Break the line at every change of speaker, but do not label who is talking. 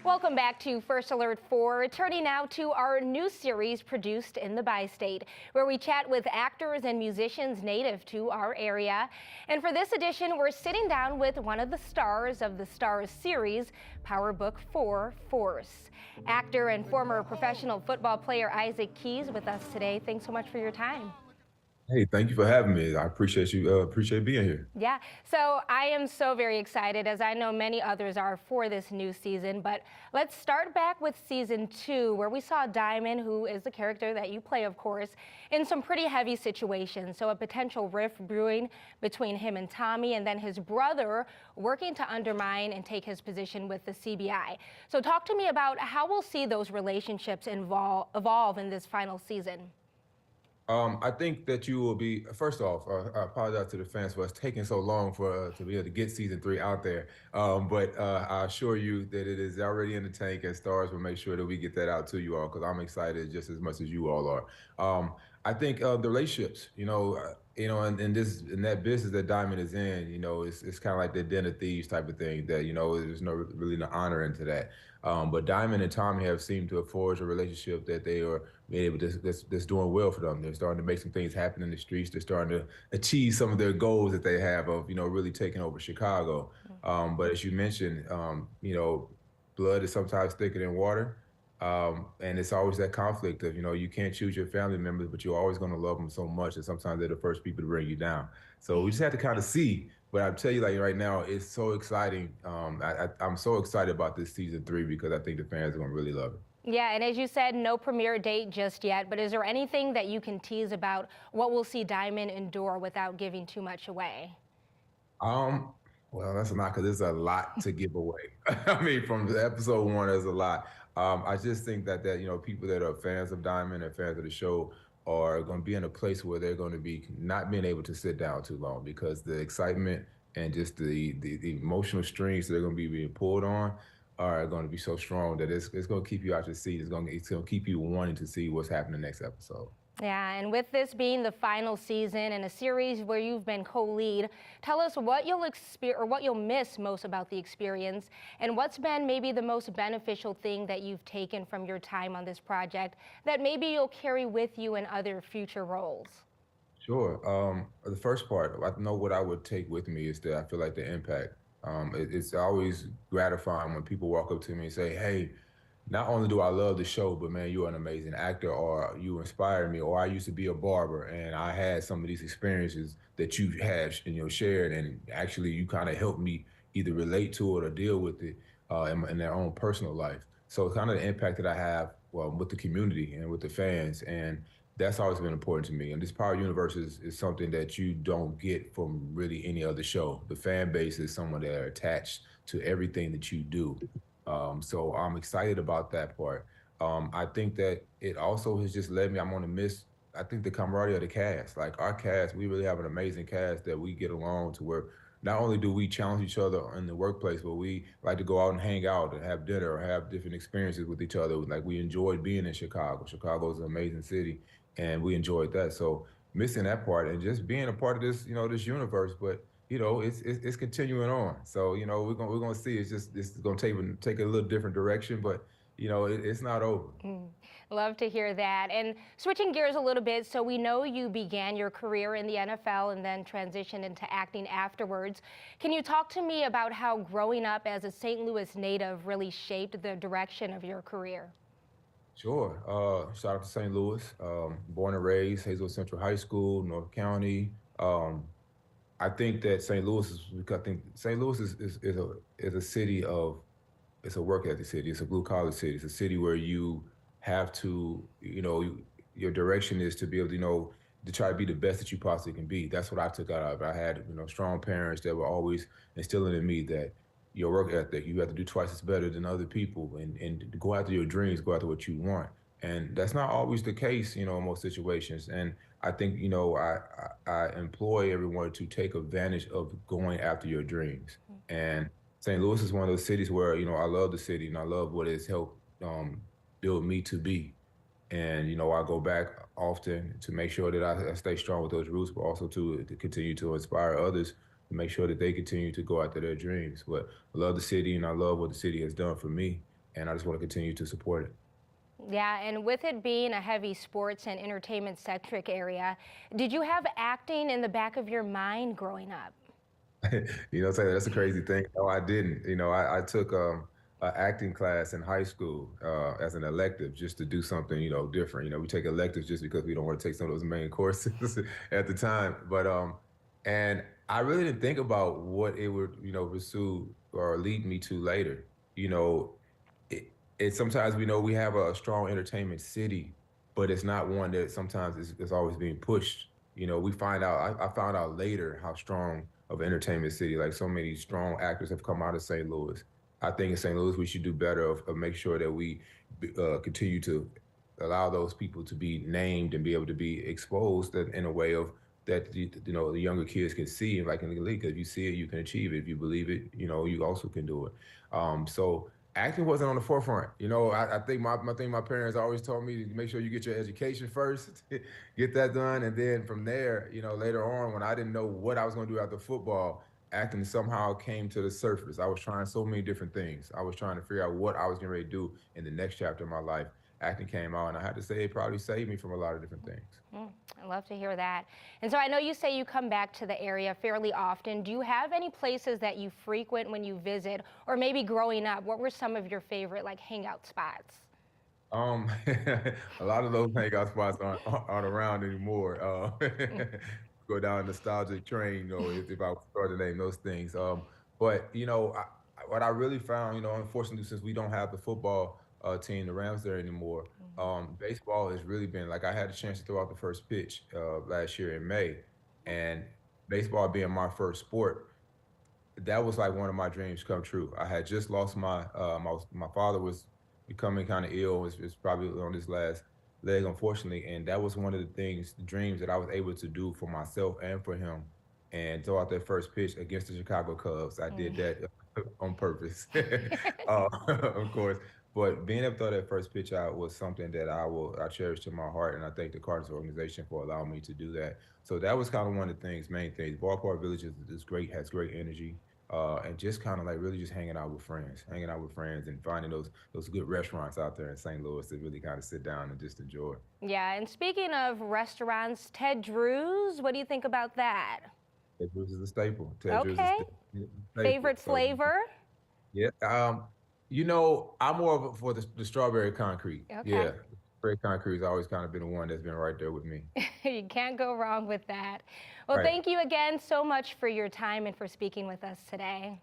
Welcome back to First Alert 4, turning now to our new series produced in the Bi-State, where we chat with actors and musicians native to our area. And for this edition, we're sitting down with one of the stars of the Stars series, Power Book 4, Force. Actor and former professional football player Isaac Keys with us today. Thanks so much for your time.
Hey, thank you for having me. I appreciate you. Appreciate being here.
Yeah, so I am so very excited, as I know many others are, for this new season. But let's start back with season 2, where we saw Diamond, who is the character that you play, of course, in some pretty heavy situations. So a potential rift brewing between him and Tommy, and then his brother working to undermine and take his position with the CBI. So talk to me about how we'll see those relationships evolve in this final season.
I think that you will be, first off, I apologize to the fans for us taking so long for to be able to get season 3 out there. But I assure you that it is already in the tank, and Stars will make sure that we get that out to you all, because I'm excited just as much as you all are. I think the relationships, in that business that Diamond is in, it's kind of like the den of thieves type of thing that, there's really no honor into that. But Diamond and Tommy have seemed to have forged a relationship that they are able to, that's doing well for them. They're starting to make some things happen in the streets. They're starting to achieve some of their goals that they have of, really taking over Chicago. But as you mentioned, blood is sometimes thicker than water. And it's always that conflict of, you can't choose your family members, but you're always going to love them so much. And sometimes they're the first people to bring you down. So we just have to kind of see. But I'll tell you, like right now, it's so exciting. I'm so excited about this season 3 because I think the fans are going to really love it.
Yeah, and as you said, no premiere date just yet, but is there anything that you can tease about what we'll see Diamond endure without giving too much away?
Well, that's not, because there's a lot to give away. I mean, from the episode 1, there's a lot. I just think that people that are fans of Diamond and fans of the show are going to be in a place where they're going to be not being able to sit down too long, because the excitement and just the emotional strings that they're going to be being pulled on are going to be so strong that it's going to keep you out your seat. It's going to keep you wanting to see what's happening next episode.
Yeah, and with this being the final season and a series where you've been co-lead, tell us what you'll miss most about the experience, and what's been maybe the most beneficial thing that you've taken from your time on this project that maybe you'll carry with you in other future roles.
Sure. The first part, I know what I would take with me is that I feel like the impact. It's always gratifying when people walk up to me and say, "Hey, not only do I love the show, but man, you're an amazing actor, or you inspired me, or I used to be a barber and I had some of these experiences that you have, shared, and actually you kind of helped me either relate to it or deal with it in their own personal life." So kind of the impact that I have, well, with the community and with the fans, and that's always been important to me. And this Power Universe is something that you don't get from really any other show. The fan base is someone that are attached to everything that you do. So I'm excited about that part. I think that it also has just led me, I'm gonna miss, I think, the camaraderie of the cast. Like our cast, we really have an amazing cast that we get along to where not only do we challenge each other in the workplace, but we like to go out and hang out and have dinner or have different experiences with each other. Like we enjoyed being in Chicago. Chicago is an amazing city, and we enjoyed that. So missing that part and just being a part of this, this universe, but it's continuing on. So we're gonna see. It's gonna take a little different direction, but it's not over.
Love to hear that. And switching gears a little bit, so we know you began your career in the NFL and then transitioned into acting afterwards. Can you talk to me about how growing up as a St. Louis native really shaped the direction of your career?
Sure. Shout out to St. Louis. Born and raised, Hazelwood Central High School, North County. I think that St. Louis is a city of, it's a work ethic city. It's a blue collar city. It's a city where you have to, your direction is to be able to, to try to be the best that you possibly can be. That's what I took out of it. I had, strong parents that were always instilling in me that your work ethic, you have to do twice as better than other people, and go after your dreams, go after what you want. And that's not always the case, in most situations. And I think, I employ everyone to take advantage of going after your dreams. And St. Louis is one of those cities where, I love the city and I love what it's helped build me to be. And, I go back often to make sure that I stay strong with those roots, but also to continue to inspire others to make sure that they continue to go after their dreams. But I love the city and I love what the city has done for me. and I just want to continue to support it.
Yeah, and with it being a heavy sports and entertainment centric area, did you have acting in the back of your mind growing up?
Say that's a crazy thing. No, I didn't. I took an acting class in high school as an elective just to do something, different. We take electives just because we don't want to take some of those main courses at the time. And I really didn't think about what it would, pursue or lead me to later. You know, it sometimes we know we have a strong entertainment city, but it's not one that sometimes is always being pushed. We find out. I found out later how strong of an entertainment city, like so many strong actors have come out of St. Louis. I think in St. Louis we should do better of make sure that we continue to allow those people to be named and be able to be exposed in a way of that the younger kids can see, like in the league. 'Cause if you see it, you can achieve it. If you believe it, you also can do it. So acting wasn't on the forefront. I think my parents always told me to make sure you get your education first, get that done, and then from there, later on when I didn't know what I was going to do after football, acting somehow came to the surface. I was trying so many different things. I was trying to figure out what I was getting ready to do in the next chapter of my life. Acting came out, and I had to say it probably saved me from a lot of different things.
I love to hear that. And so I know you say you come back to the area fairly often. Do you have any places that you frequent when you visit, or maybe growing up, what were some of your favorite like hangout spots?
Um, a lot of those hangout spots aren't around anymore. Go down a nostalgic train, if I was to name those things. But what I really found, unfortunately, since we don't have the football team, the Rams there anymore, baseball has really been like I had a chance to throw out the first pitch last year in May, and baseball being my first sport, that was like one of my dreams come true. I had just lost my father was becoming kind of ill. Was probably on his last leg, unfortunately, and that was one of the things, the dreams that I was able to do for myself and for him. And throw out that first pitch against the Chicago Cubs. I did that on purpose, of course. But being able to throw that first pitch out was something that I cherish to my heart, and I thank the Cardinals organization for allowing me to do that. So that was kind of one of the main things. Ballpark Village is great, has great energy, and just kind of like really just hanging out with friends, and finding those good restaurants out there in St. Louis to really kind of sit down and just enjoy.
Yeah, and speaking of restaurants, Ted Drew's, what do you think about that?
Ted Drew's is a staple. Ted Drew's is
Okay.
a staple.
Favorite
So
flavor?
yeah, I'm more of for the strawberry concrete.
Okay.
Yeah, strawberry concrete has always kind of been the one that's been right there with me.
You can't go wrong with that. Well,
Right.
thank you again so much for your time and for speaking with us today.